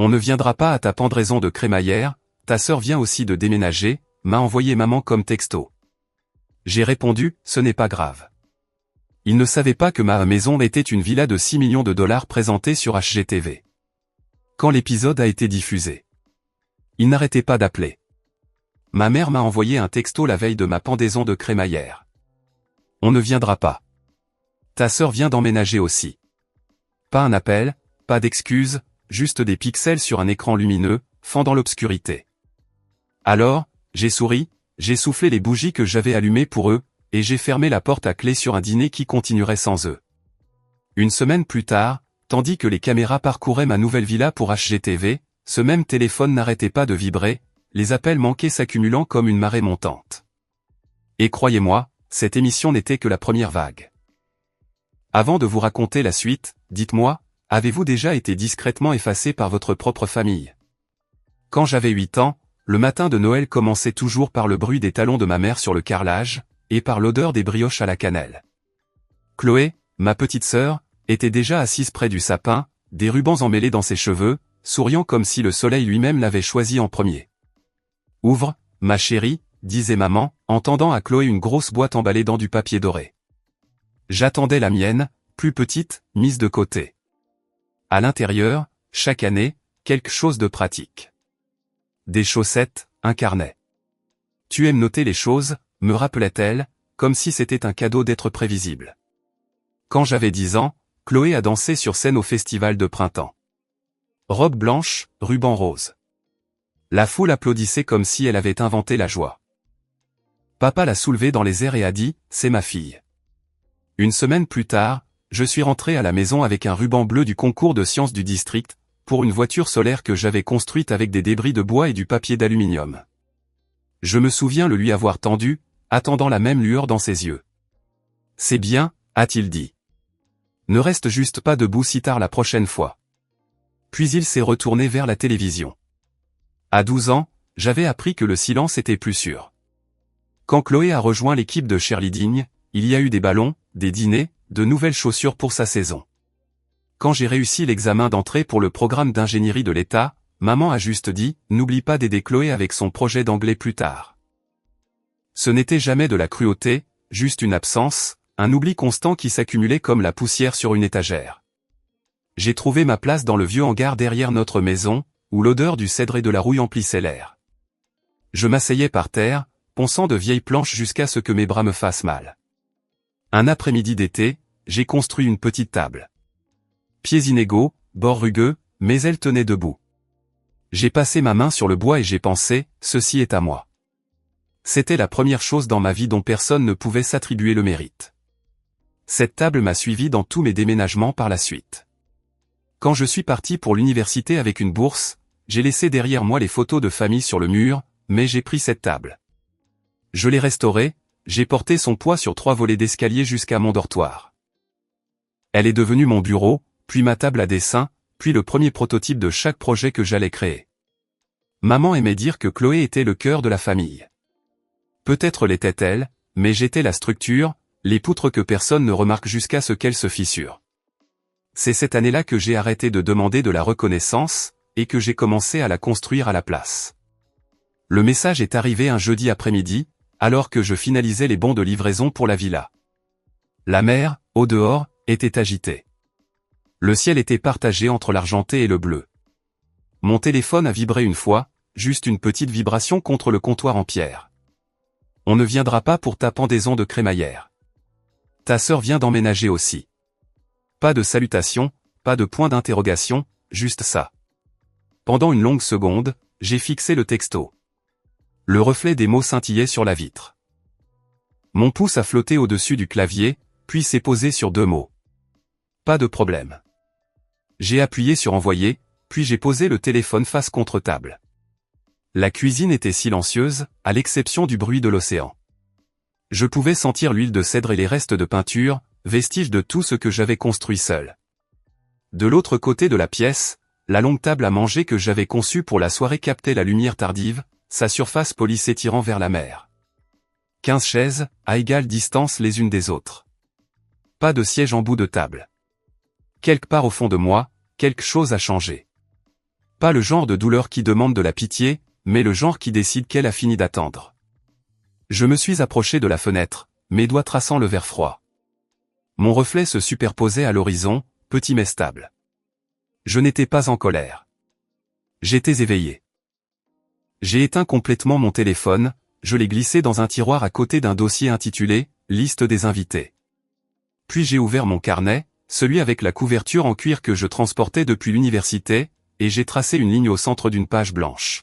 On ne viendra pas à ta pendraison de crémaillère, ta sœur vient aussi de déménager, m'a envoyé maman comme texto. J'ai répondu, ce n'est pas grave. Il ne savait pas que ma maison était une villa de 6 millions de dollars présentée sur HGTV. Quand l'épisode a été diffusé, il n'arrêtait pas d'appeler. Ma mère m'a envoyé un texto la veille de ma pendaison de crémaillère. On ne viendra pas. Ta sœur vient d'emménager aussi. Pas un appel, pas d'excuses, juste des pixels sur un écran lumineux, fendant l'obscurité. Alors, j'ai souri, j'ai soufflé les bougies que j'avais allumées pour eux, et j'ai fermé la porte à clé sur un dîner qui continuerait sans eux. Une semaine plus tard, tandis que les caméras parcouraient ma nouvelle villa pour HGTV, ce même téléphone n'arrêtait pas de vibrer, les appels manqués s'accumulant comme une marée montante. Et croyez-moi, cette émission n'était que la première vague. Avant de vous raconter la suite, dites-moi, avez-vous déjà été discrètement effacé par votre propre famille? Quand j'avais 8 ans, le matin de Noël commençait toujours par le bruit des talons de ma mère sur le carrelage, et par l'odeur des brioches à la cannelle. Chloé, ma petite sœur, était déjà assise près du sapin, des rubans emmêlés dans ses cheveux, souriant comme si le soleil lui-même l'avait choisi en premier. « Ouvre, ma chérie », disait maman, en tendant à Chloé une grosse boîte emballée dans du papier doré. J'attendais la mienne, plus petite, mise de côté. À l'intérieur, chaque année, quelque chose de pratique. Des chaussettes, un carnet. Tu aimes noter les choses, me rappelait-elle, comme si c'était un cadeau d'être prévisible. Quand j'avais 10 ans, Chloé a dansé sur scène au festival de printemps. Robe blanche, ruban rose. La foule applaudissait comme si elle avait inventé la joie. Papa l'a soulevée dans les airs et a dit, « C'est ma fille ». Une semaine plus tard, je suis rentré à la maison avec un ruban bleu du concours de sciences du district, pour une voiture solaire que j'avais construite avec des débris de bois et du papier d'aluminium. Je me souviens le lui avoir tendu, attendant la même lueur dans ses yeux. « C'est bien », a-t-il dit. « Ne reste juste pas debout si tard la prochaine fois. » Puis il s'est retourné vers la télévision. À 12 ans, j'avais appris que le silence était plus sûr. Quand Chloé a rejoint l'équipe de cheerleading, il y a eu des ballons, des dîners, de nouvelles chaussures pour sa saison. Quand j'ai réussi l'examen d'entrée pour le programme d'ingénierie de l'État, maman a juste dit, n'oublie pas d'aider Chloé avec son projet d'anglais plus tard. Ce n'était jamais de la cruauté, juste une absence, un oubli constant qui s'accumulait comme la poussière sur une étagère. J'ai trouvé ma place dans le vieux hangar derrière notre maison, où l'odeur du cèdre et de la rouille emplissait l'air. Je m'asseyais par terre, ponçant de vieilles planches jusqu'à ce que mes bras me fassent mal. Un après-midi d'été, j'ai construit une petite table. Pieds inégaux, bords rugueux, mais elle tenait debout. J'ai passé ma main sur le bois et j'ai pensé, ceci est à moi. C'était la première chose dans ma vie dont personne ne pouvait s'attribuer le mérite. Cette table m'a suivi dans tous mes déménagements par la suite. Quand je suis parti pour l'université avec une bourse, j'ai laissé derrière moi les photos de famille sur le mur, mais j'ai pris cette table. Je l'ai restaurée, j'ai porté son poids sur 3 volets d'escalier jusqu'à mon dortoir. Elle est devenue mon bureau, puis ma table à dessin, puis le premier prototype de chaque projet que j'allais créer. Maman aimait dire que Chloé était le cœur de la famille. Peut-être l'était-elle, mais j'étais la structure, les poutres que personne ne remarque jusqu'à ce qu'elles se fissurent. C'est cette année-là que j'ai arrêté de demander de la reconnaissance, et que j'ai commencé à la construire à la place. Le message est arrivé un jeudi après-midi, alors que je finalisais les bons de livraison pour la villa. La mer, au dehors, était agitée. Le ciel était partagé entre l'argenté et le bleu. Mon téléphone a vibré une fois, juste une petite vibration contre le comptoir en pierre. On ne viendra pas pour ta pendaison de crémaillère. Ta sœur vient d'emménager aussi. Pas de salutation, pas de point d'interrogation, juste ça. Pendant une longue seconde, j'ai fixé le texto. Le reflet des mots scintillait sur la vitre. Mon pouce a flotté au-dessus du clavier, puis s'est posé sur 2 mots. Pas de problème. J'ai appuyé sur envoyer, puis j'ai posé le téléphone face contre table. La cuisine était silencieuse, à l'exception du bruit de l'océan. Je pouvais sentir l'huile de cèdre et les restes de peinture, vestiges de tout ce que j'avais construit seul. De l'autre côté de la pièce, la longue table à manger que j'avais conçue pour la soirée captait la lumière tardive, sa surface polie s'étirant vers la mer. 15 chaises, à égale distance les unes des autres. Pas de siège en bout de table. Quelque part au fond de moi, quelque chose a changé. Pas le genre de douleur qui demande de la pitié, mais le genre qui décide qu'elle a fini d'attendre. Je me suis approché de la fenêtre, mes doigts traçant le verre froid. Mon reflet se superposait à l'horizon, petit mais stable. Je n'étais pas en colère. J'étais éveillé. J'ai éteint complètement mon téléphone, je l'ai glissé dans un tiroir à côté d'un dossier intitulé « Liste des invités ». Puis j'ai ouvert mon carnet, celui avec la couverture en cuir que je transportais depuis l'université, et j'ai tracé une ligne au centre d'une page blanche.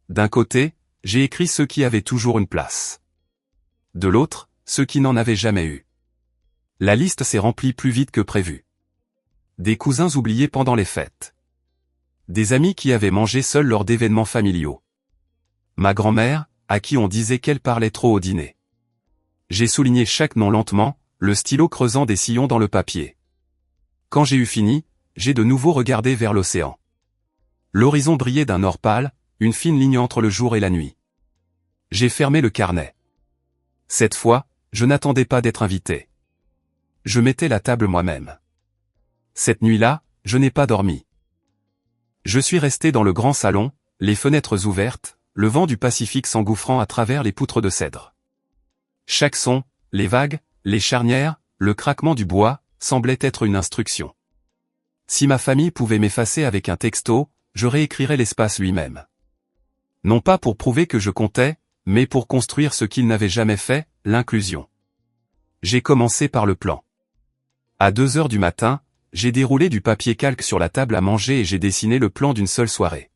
D'un côté, j'ai écrit ceux qui avaient toujours une place. De l'autre, ceux qui n'en avaient jamais eu. La liste s'est remplie plus vite que prévu. Des cousins oubliés pendant les fêtes. Des amis qui avaient mangé seuls lors d'événements familiaux. Ma grand-mère, à qui on disait qu'elle parlait trop au dîner. J'ai souligné chaque nom lentement, le stylo creusant des sillons dans le papier. Quand j'ai eu fini, j'ai de nouveau regardé vers l'océan. L'horizon brillait d'un or pâle, une fine ligne entre le jour et la nuit. J'ai fermé le carnet. Cette fois, je n'attendais pas d'être invité. Je mettais la table moi-même. Cette nuit-là, je n'ai pas dormi. Je suis resté dans le grand salon, les fenêtres ouvertes, le vent du Pacifique s'engouffrant à travers les poutres de cèdre. Chaque son, les vagues, les charnières, le craquement du bois, semblait être une instruction. Si ma famille pouvait m'effacer avec un texto, je réécrirais l'espace lui-même. Non pas pour prouver que je comptais, mais pour construire ce qu'ils n'avaient jamais fait, l'inclusion. J'ai commencé par le plan. À 2 heures du matin, j'ai déroulé du papier calque sur la table à manger et j'ai dessiné le plan d'une seule soirée.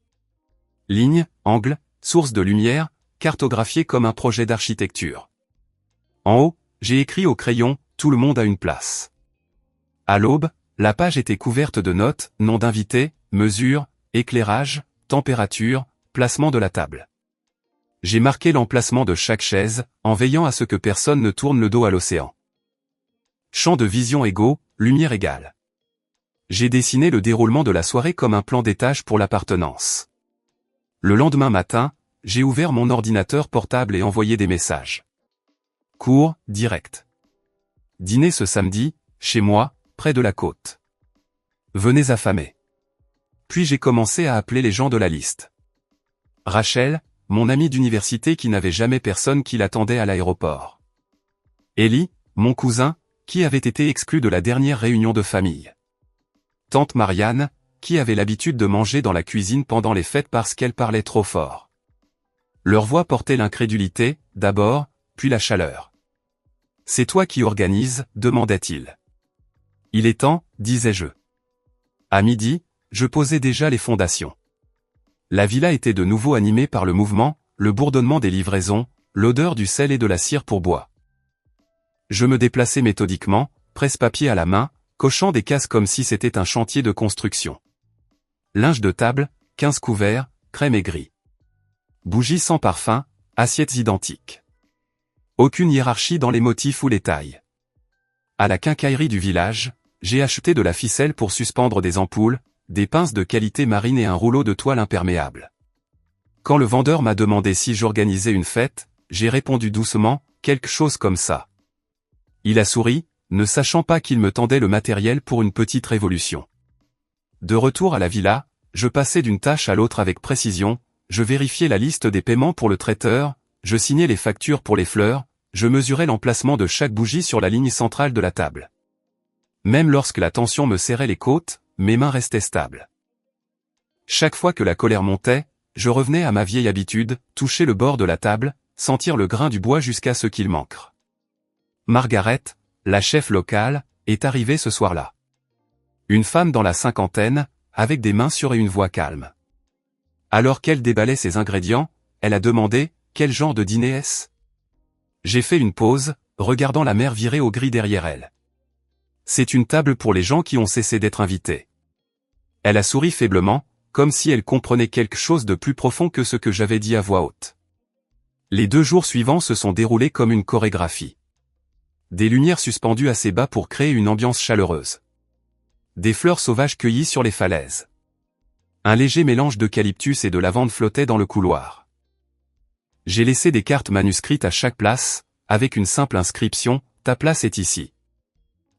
Lignes, angles, sources de lumière, cartographié comme un projet d'architecture. En haut, j'ai écrit au crayon « Tout le monde a une place ». À l'aube, la page était couverte de notes, noms d'invités, mesures, éclairage, température, placement de la table. J'ai marqué l'emplacement de chaque chaise, en veillant à ce que personne ne tourne le dos à l'océan. Champ de vision égaux, lumière égale. J'ai dessiné le déroulement de la soirée comme un plan d'étage pour l'appartenance. Le lendemain matin, j'ai ouvert mon ordinateur portable et envoyé des messages. Court, direct. Dîner ce samedi, chez moi, près de la côte. Venez affamés. Puis j'ai commencé à appeler les gens de la liste. Rachel, mon amie d'université qui n'avait jamais personne qui l'attendait à l'aéroport. Ellie, mon cousin, qui avait été exclu de la dernière réunion de famille. Tante Marianne, qui avait l'habitude de manger dans la cuisine pendant les fêtes parce qu'elle parlait trop fort. Leur voix portait l'incrédulité, d'abord, puis la chaleur. « C'est toi qui organises » demandait-il. « Il est temps » disais-je. À midi, je posais déjà les fondations. La villa était de nouveau animée par le mouvement, le bourdonnement des livraisons, l'odeur du sel et de la cire pour bois. Je me déplaçais méthodiquement, presse-papier à la main, cochant des cases comme si c'était un chantier de construction. Linge de table, 15 couverts, crème et gris. Bougies sans parfum, assiettes identiques. Aucune hiérarchie dans les motifs ou les tailles. À la quincaillerie du village, j'ai acheté de la ficelle pour suspendre des ampoules, des pinces de qualité marine et un rouleau de toile imperméable. Quand le vendeur m'a demandé si j'organisais une fête, j'ai répondu doucement, quelque chose comme ça. Il a souri, ne sachant pas qu'il me tendait le matériel pour une petite révolution. De retour à la villa, je passais d'une tâche à l'autre avec précision, je vérifiais la liste des paiements pour le traiteur, je signais les factures pour les fleurs, je mesurais l'emplacement de chaque bougie sur la ligne centrale de la table. Même lorsque la tension me serrait les côtes, mes mains restaient stables. Chaque fois que la colère montait, je revenais à ma vieille habitude, toucher le bord de la table, sentir le grain du bois jusqu'à ce qu'il m'ancre. Margaret, la chef locale, est arrivée ce soir-là. Une femme dans la cinquantaine, avec des mains sûres et une voix calme. Alors qu'elle déballait ses ingrédients, elle a demandé « Quel genre de dîner est-ce » J'ai fait une pause, regardant la mer virer au gris derrière elle. C'est une table pour les gens qui ont cessé d'être invités. Elle a souri faiblement, comme si elle comprenait quelque chose de plus profond que ce que j'avais dit à voix haute. Les 2 jours suivants se sont déroulés comme une chorégraphie. Des lumières suspendues assez bas pour créer une ambiance chaleureuse. Des fleurs sauvages cueillies sur les falaises. Un léger mélange d'eucalyptus et de lavande flottait dans le couloir. J'ai laissé des cartes manuscrites à chaque place, avec une simple inscription, « Ta place est ici ».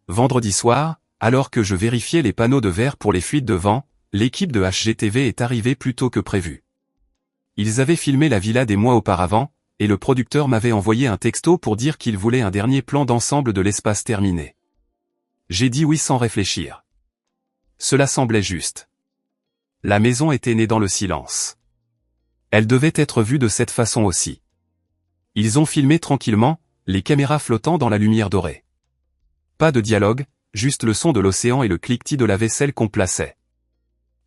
Vendredi soir, alors que je vérifiais les panneaux de verre pour les fuites de vent, l'équipe de HGTV est arrivée plus tôt que prévu. Ils avaient filmé la villa des mois auparavant, et le producteur m'avait envoyé un texto pour dire qu'il voulait un dernier plan d'ensemble de l'espace terminé. J'ai dit oui sans réfléchir. Cela semblait juste. La maison était née dans le silence. Elle devait être vue de cette façon aussi. Ils ont filmé tranquillement, les caméras flottant dans la lumière dorée. Pas de dialogue, juste le son de l'océan et le cliquetis de la vaisselle qu'on plaçait.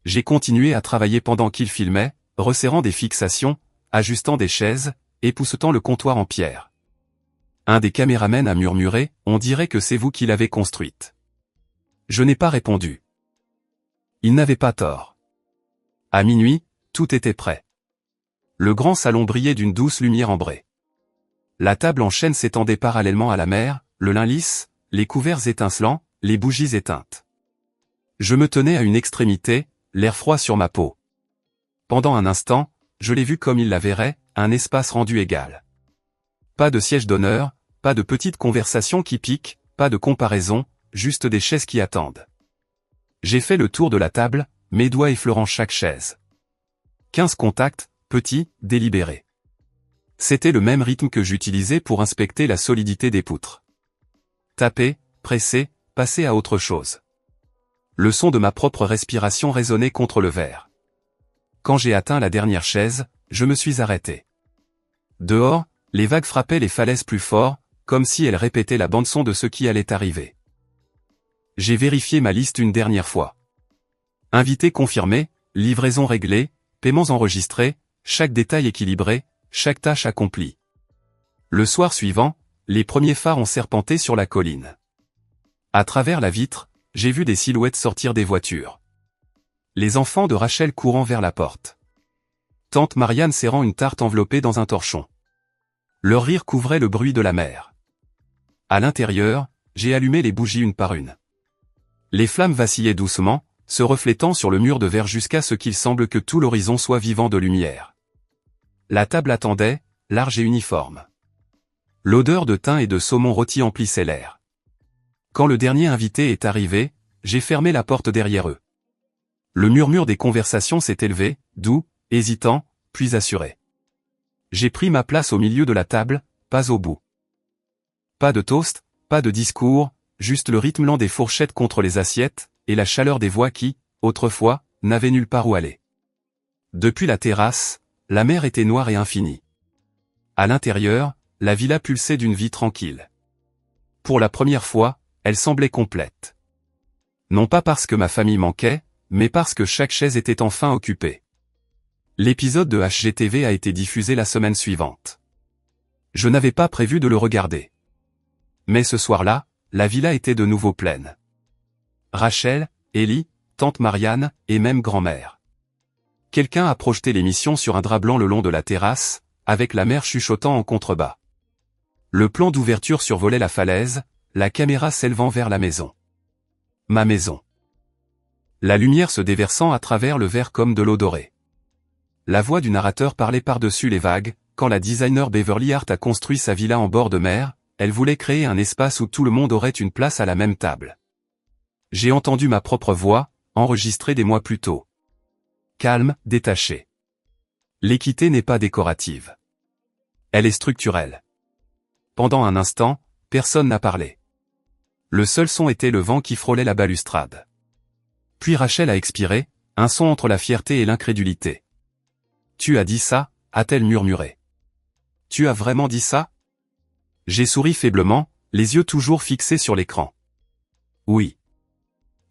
J'ai continué à travailler pendant qu'ils filmaient, resserrant des fixations, ajustant des chaises, époussetant le comptoir en pierre. Un des caméramens a murmuré, « On dirait que c'est vous qui l'avez construite. » Je n'ai pas répondu. Il n'avait pas tort. À minuit, tout était prêt. Le grand salon brillait d'une douce lumière ambrée. La table en chêne s'étendait parallèlement à la mer, le lin lisse, les couverts étincelants, les bougies éteintes. Je me tenais à une extrémité, l'air froid sur ma peau. Pendant un instant, je l'ai vu comme il la verrait, un espace rendu égal. Pas de siège d'honneur, pas de petites conversations qui piquent, pas de comparaison, juste des chaises qui attendent. J'ai fait le tour de la table, mes doigts effleurant chaque chaise. 15 contacts, petits, délibérés. C'était le même rythme que j'utilisais pour inspecter la solidité des poutres. Taper, presser, passer à autre chose. Le son de ma propre respiration résonnait contre le verre. Quand j'ai atteint la dernière chaise, je me suis arrêté. Dehors, les vagues frappaient les falaises plus fort, comme si elles répétaient la bande-son de ce qui allait arriver. J'ai vérifié ma liste une dernière fois. Invités confirmés, livraison réglée, paiements enregistrés, chaque détail équilibré, chaque tâche accomplie. Le soir suivant, les premiers phares ont serpenté sur la colline. À travers la vitre, j'ai vu des silhouettes sortir des voitures. Les enfants de Rachel courant vers la porte. Tante Marianne serrant une tarte enveloppée dans un torchon. Leur rire couvrait le bruit de la mer. À l'intérieur, j'ai allumé les bougies une par une. Les flammes vacillaient doucement, se reflétant sur le mur de verre jusqu'à ce qu'il semble que tout l'horizon soit vivant de lumière. La table attendait, large et uniforme. L'odeur de thym et de saumon rôti emplissait l'air. Quand le dernier invité est arrivé, j'ai fermé la porte derrière eux. Le murmure des conversations s'est élevé, doux, hésitant, puis assuré. J'ai pris ma place au milieu de la table, pas au bout. Pas de toast, pas de discours, juste le rythme lent des fourchettes contre les assiettes, et la chaleur des voix qui, autrefois, n'avaient nulle part où aller. Depuis la terrasse, la mer était noire et infinie. À l'intérieur, la villa pulsait d'une vie tranquille. Pour la première fois, elle semblait complète. Non pas parce que ma famille manquait, mais parce que chaque chaise était enfin occupée. L'épisode de HGTV a été diffusé la semaine suivante. Je n'avais pas prévu de le regarder. Mais ce soir-là, la villa était de nouveau pleine. Rachel, Ellie, tante Marianne, et même grand-mère. Quelqu'un a projeté l'émission sur un drap blanc le long de la terrasse, avec la mer chuchotant en contrebas. Le plan d'ouverture survolait la falaise, la caméra s'élevant vers la maison. Ma maison. La lumière se déversant à travers le verre comme de l'eau dorée. La voix du narrateur parlait par-dessus les vagues, quand la designer Beverly Hart a construit sa villa en bord de mer, elle voulait créer un espace où tout le monde aurait une place à la même table. J'ai entendu ma propre voix, enregistrée des mois plus tôt. Calme, détachée. L'équité n'est pas décorative. Elle est structurelle. Pendant un instant, personne n'a parlé. Le seul son était le vent qui frôlait la balustrade. Puis Rachel a expiré, un son entre la fierté et l'incrédulité. « Tu as dit ça ?» a-t-elle murmuré. « Tu as vraiment dit ça ?» J'ai souri faiblement, les yeux toujours fixés sur l'écran. Oui.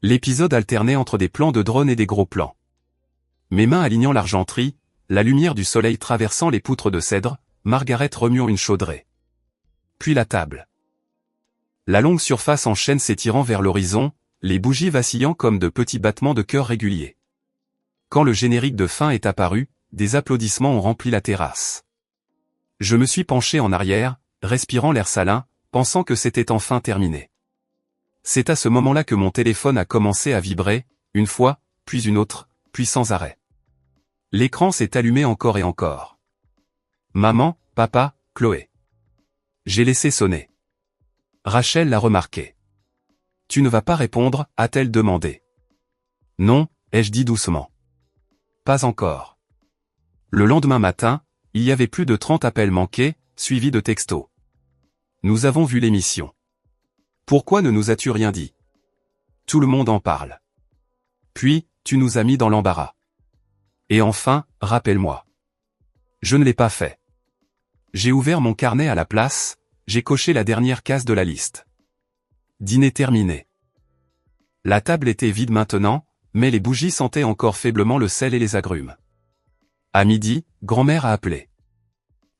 L'épisode alternait entre des plans de drone et des gros plans. Mes mains alignant l'argenterie, la lumière du soleil traversant les poutres de cèdre, Margaret remuant une chaudrée. Puis la table. La longue surface en chêne s'étirant vers l'horizon, les bougies vacillant comme de petits battements de cœur réguliers. Quand le générique de fin est apparu, des applaudissements ont rempli la terrasse. Je me suis penché en arrière, respirant l'air salin, pensant que c'était enfin terminé. C'est à ce moment-là que mon téléphone a commencé à vibrer, une fois, puis une autre, puis sans arrêt. L'écran s'est allumé encore et encore. Maman, papa, Chloé. J'ai laissé sonner. Rachel l'a remarqué. « Tu ne vas pas répondre ?» a-t-elle demandé. « Non, ai-je dit doucement. Pas encore. Le lendemain matin, il y avait plus de 30 appels manqués, suivis de textos. Nous avons vu l'émission. Pourquoi ne nous as-tu rien dit? Tout le monde en parle. Puis, tu nous as mis dans l'embarras. Et enfin, rappelle-moi. Je ne l'ai pas fait. J'ai ouvert mon carnet à la place, j'ai coché la dernière case de la liste. Dîner terminé. La table était vide maintenant, mais les bougies sentaient encore faiblement le sel et les agrumes. À midi, grand-mère a appelé.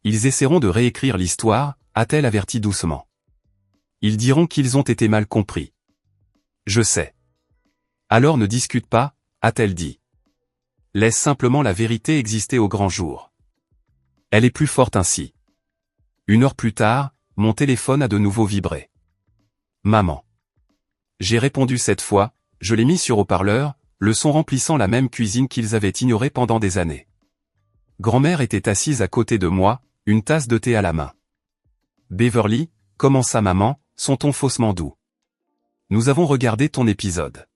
Ils essaieront de réécrire l'histoire, a-t-elle averti doucement. Ils diront qu'ils ont été mal compris. Je sais. Alors ne discute pas, a-t-elle dit. Laisse simplement la vérité exister au grand jour. Elle est plus forte ainsi. 1 heure plus tard, mon téléphone a de nouveau vibré. Maman. J'ai répondu cette fois, je l'ai mis sur haut-parleur, le son remplissant la même cuisine qu'ils avaient ignorée pendant des années. Grand-mère était assise à côté de moi, une tasse de thé à la main. Beverly, commença maman, son ton faussement doux. Nous avons regardé ton épisode.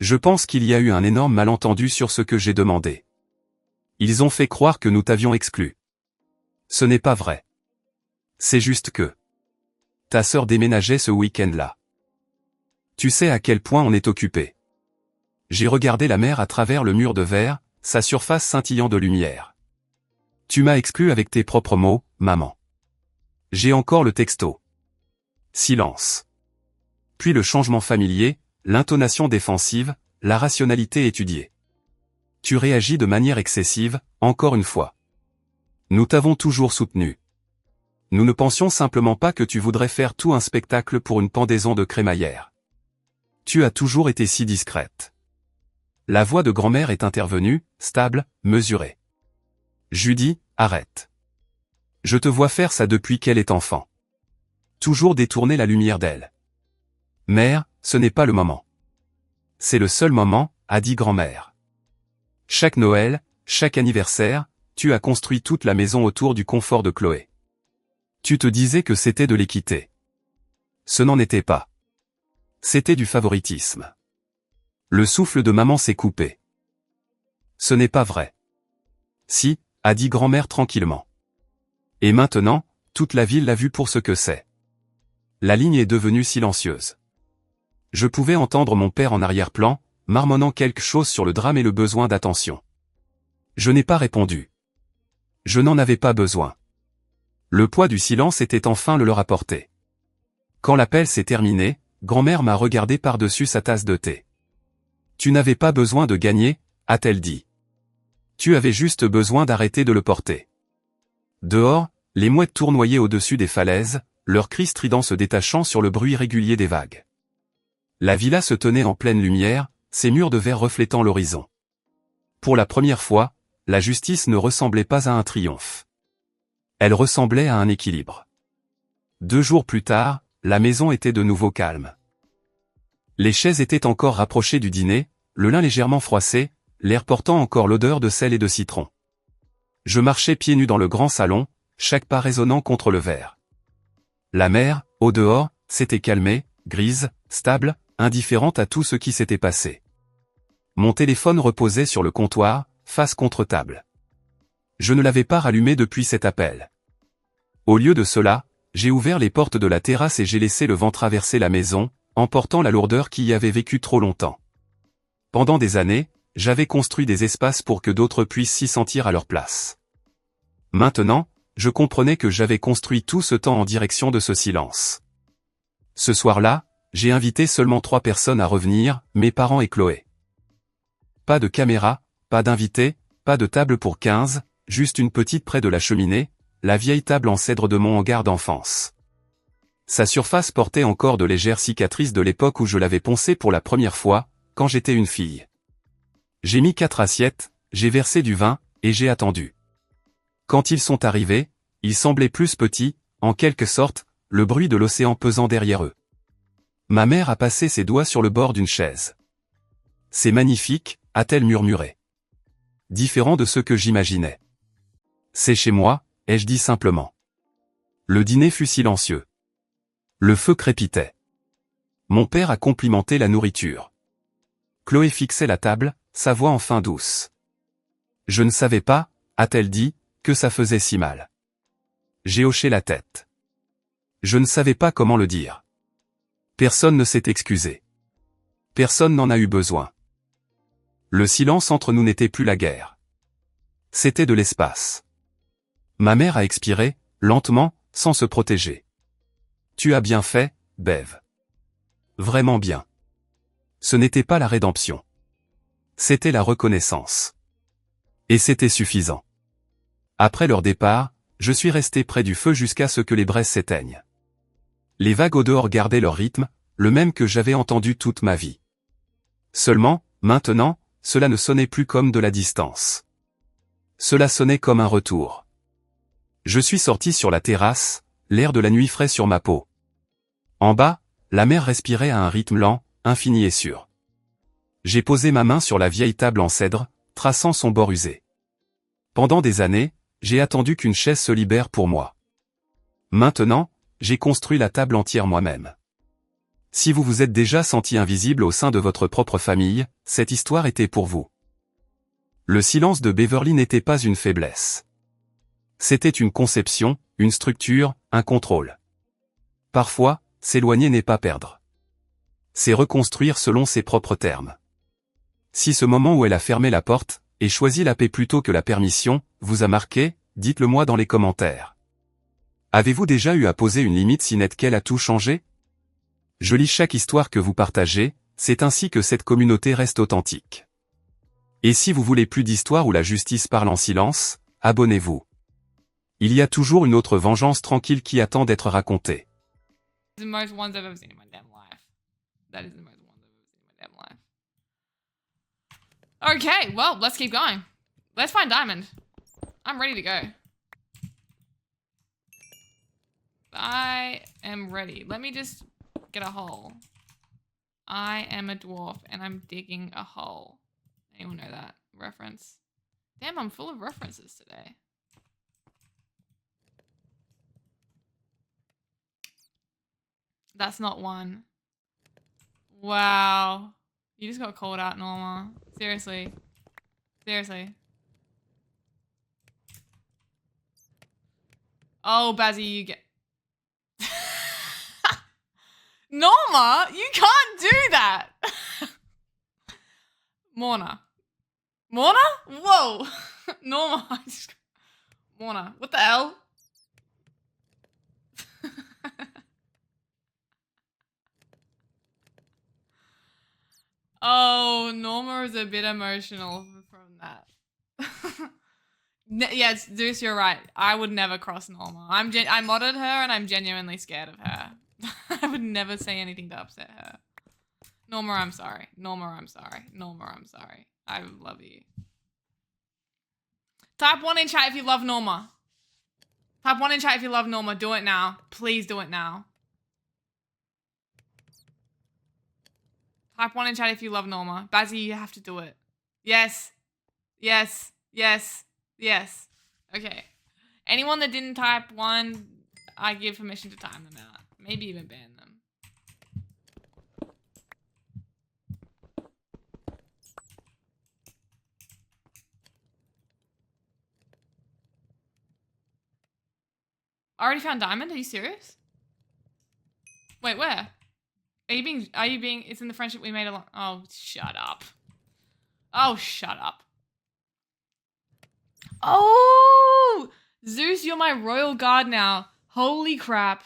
Je pense qu'il y a eu un énorme malentendu sur ce que j'ai demandé. Ils ont fait croire que nous t'avions exclu. Ce n'est pas vrai. C'est juste que ta sœur déménageait ce week-end-là. Tu sais à quel point on est occupé. J'ai regardé la mer à travers le mur de verre, sa surface scintillant de lumière. Tu m'as exclu avec tes propres mots, maman. J'ai encore le texto. Silence. Puis le changement familier, l'intonation défensive, la rationalité étudiée. Tu réagis de manière excessive, encore une fois. Nous t'avons toujours soutenu. Nous ne pensions simplement pas que tu voudrais faire tout un spectacle pour une pendaison de crémaillère. Tu as toujours été si discrète. La voix de grand-mère est intervenue, stable, mesurée. Judy, arrête. Je te vois faire ça depuis qu'elle est enfant. Toujours détourner la lumière d'elle. Mère, ce n'est pas le moment. C'est le seul moment, a dit grand-mère. Chaque Noël, chaque anniversaire, tu as construit toute la maison autour du confort de Chloé. Tu te disais que c'était de l'équité. Ce n'en était pas. C'était du favoritisme. Le souffle de maman s'est coupé. Ce n'est pas vrai. Si, a dit grand-mère tranquillement. Et maintenant, toute la ville l'a vu pour ce que c'est. La ligne est devenue silencieuse. Je pouvais entendre mon père en arrière-plan, marmonnant quelque chose sur le drame et le besoin d'attention. Je n'ai pas répondu. Je n'en avais pas besoin. Le poids du silence était enfin le leur apporté. Quand l'appel s'est terminé, grand-mère m'a regardé par-dessus sa tasse de thé. Tu n'avais pas besoin de gagner, a-t-elle dit. Tu avais juste besoin d'arrêter de le porter. Dehors, les mouettes tournoyaient au-dessus des falaises, leurs cris stridents se détachant sur le bruit régulier des vagues. La villa se tenait en pleine lumière, ses murs de verre reflétant l'horizon. Pour la première fois, la justice ne ressemblait pas à un triomphe. Elle ressemblait à un équilibre. 2 jours plus tard, la maison était de nouveau calme. Les chaises étaient encore rapprochées du dîner, le lin légèrement froissé, l'air portant encore l'odeur de sel et de citron. Je marchais pieds nus dans le grand salon, chaque pas résonnant contre le verre. La mer, au dehors, s'était calmée, grise, stable, indifférente à tout ce qui s'était passé. Mon téléphone reposait sur le comptoir, face contre table. Je ne l'avais pas rallumé depuis cet appel. Au lieu de cela, j'ai ouvert les portes de la terrasse et j'ai laissé le vent traverser la maison, emportant la lourdeur qui y avait vécu trop longtemps. Pendant des années, j'avais construit des espaces pour que d'autres puissent s'y sentir à leur place. Maintenant, je comprenais que j'avais construit tout ce temps en direction de ce silence. Ce soir-là, j'ai invité seulement 3 personnes à revenir, mes parents et Chloé. Pas de caméra, pas d'invités, pas de table pour 15, juste une petite près de la cheminée, la vieille table en cèdre de mon hangar d'enfance. Sa surface portait encore de légères cicatrices de l'époque où je l'avais poncée pour la première fois, quand j'étais une fille. J'ai mis 4 assiettes, j'ai versé du vin, et j'ai attendu. Quand ils sont arrivés, ils semblaient plus petits, en quelque sorte, le bruit de l'océan pesant derrière eux. Ma mère a passé ses doigts sur le bord d'une chaise. C'est magnifique, a-t-elle murmuré. Différent de ce que j'imaginais. C'est chez moi, ai-je dit simplement. Le dîner fut silencieux. Le feu crépitait. Mon père a complimenté la nourriture. Chloé fixait la table, sa voix enfin douce. Je ne savais pas, a-t-elle dit, que ça faisait si mal. J'ai hoché la tête. Je ne savais pas comment le dire. Personne ne s'est excusé. Personne n'en a eu besoin. Le silence entre nous n'était plus la guerre. C'était de l'espace. Ma mère a expiré, lentement, sans se protéger. Tu as bien fait, Bev. Vraiment bien. Ce n'était pas la rédemption. C'était la reconnaissance. Et c'était suffisant. Après leur départ, je suis resté près du feu jusqu'à ce que les braises s'éteignent. Les vagues au dehors gardaient leur rythme, le même que j'avais entendu toute ma vie. Seulement, maintenant, cela ne sonnait plus comme de la distance. Cela sonnait comme un retour. Je suis sorti sur la terrasse, l'air de la nuit frais sur ma peau. En bas, la mer respirait à un rythme lent, infini et sûr. J'ai posé ma main sur la vieille table en cèdre, traçant son bord usé. Pendant des années, j'ai attendu qu'une chaise se libère pour moi. Maintenant, j'ai construit la table entière moi-même. Si vous vous êtes déjà senti invisible au sein de votre propre famille, cette histoire était pour vous. Le silence de Beverly n'était pas une faiblesse. C'était une conception, une structure, un contrôle. Parfois, s'éloigner n'est pas perdre. C'est reconstruire selon ses propres termes. Si ce moment où elle a fermé la porte, et choisi la paix plutôt que la permission, vous a marqué, dites-le moi dans les commentaires. Avez-vous déjà eu à poser une limite si nette qu'elle a tout changé? Je lis chaque histoire que vous partagez, c'est ainsi que cette communauté reste authentique. Et si vous voulez plus d'histoires où la justice parle en silence, abonnez-vous. Il y a toujours une autre vengeance tranquille qui attend d'être racontée. The most ones I've ever seen in my damn life. That is the most ones I've ever seen in my damn life. Okay, well, let's keep going. Let's find Diamond. I'm ready to go. I am ready. Let me just get a hole. I am a dwarf and I'm digging a hole. Anyone know that reference? Damn, I'm full of references today. That's not one. Wow. You just got called out, Norma. Seriously. Seriously. Oh, Bazzy, you get... Norma, you can't do that! Morna. Morna? Whoa! Norma, I just... Morna. What the hell? Oh, Norma is a bit emotional from that. Yes, Zeus, you're right. I would never cross Norma. I modded her and I'm genuinely scared of her. I would never say anything to upset her. Norma, I'm sorry. Norma, I'm sorry. Norma, I'm sorry. I love you. Type 1 in chat if you love Norma. Type 1 in chat if you love Norma. Do it now. Please do it now. Type 1 in chat if you love Norma. Bazzy, you have to do it. Yes. Yes. Yes. Yes. Okay. Anyone that didn't type 1, I give permission to time them out. Maybe even ban them. I already found Diamond? Are you serious? Wait, where? Are you being, it's in the friendship we made along, oh, shut up. Oh, shut up. Oh! Zeus, you're my royal guard now. Holy crap.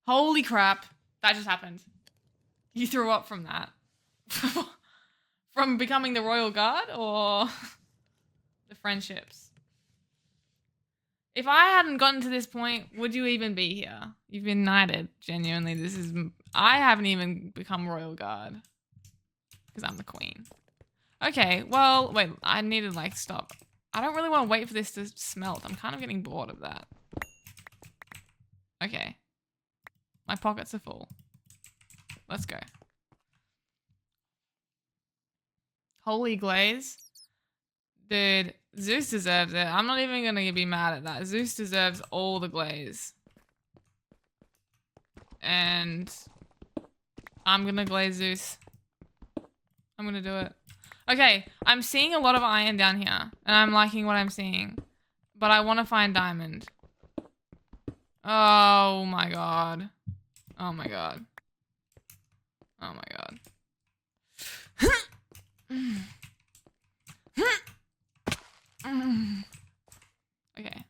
Holy crap. That just happened. You threw up from that. From becoming the royal guard or the friendships? If I hadn't gotten to this point, would you even be here? You've been knighted. Genuinely, I haven't even become royal guard. Because I'm the queen. Okay, well, wait, I need to like stop. I don't really want to wait for this to smelt. I'm kind of getting bored of that. Okay. My pockets are full. Let's go. Holy glaze. Dude, Zeus deserves it. I'm not even going to be mad at that. Zeus deserves all the glaze. And I'm going to glaze Zeus. I'm going to do it. Okay, I'm seeing a lot of iron down here, and I'm liking what I'm seeing. But I want to find diamond. Oh my god. Oh my god. Oh my god. Okay.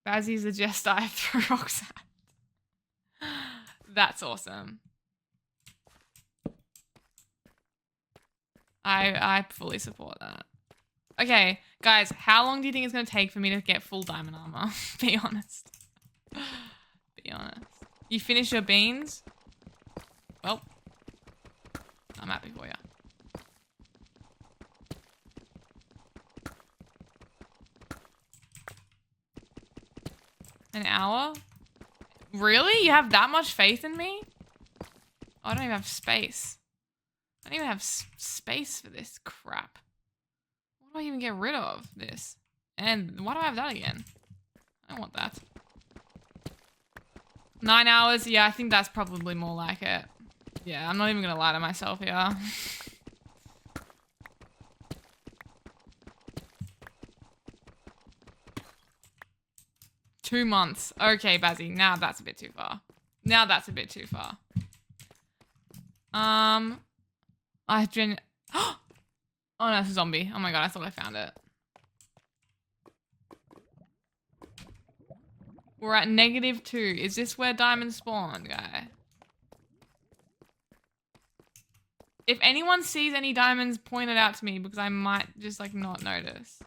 Bazzy's a jester I throw rocks at. That's awesome. I fully support that. Okay, guys, how long do you think it's going to take for me to get full diamond armor? Be honest. Be honest. You finish your beans? Well, I'm happy for you. An hour? Really? You have that much faith in me? I don't even have space. I don't even have space for this crap. What do I even get rid of this? And why do I have that again? I don't want that. 9 hours? Yeah, I think that's probably more like it. Yeah, I'm not even gonna lie to myself here. Two months. Okay, Bazzy. Now that's a bit too far. Now that's a bit too far. I've been... Oh no, it's a zombie. Oh my god, I thought I found it. We're at -2. Is this where diamonds spawn, guy? If anyone sees any diamonds, point it out to me because I might just like not notice.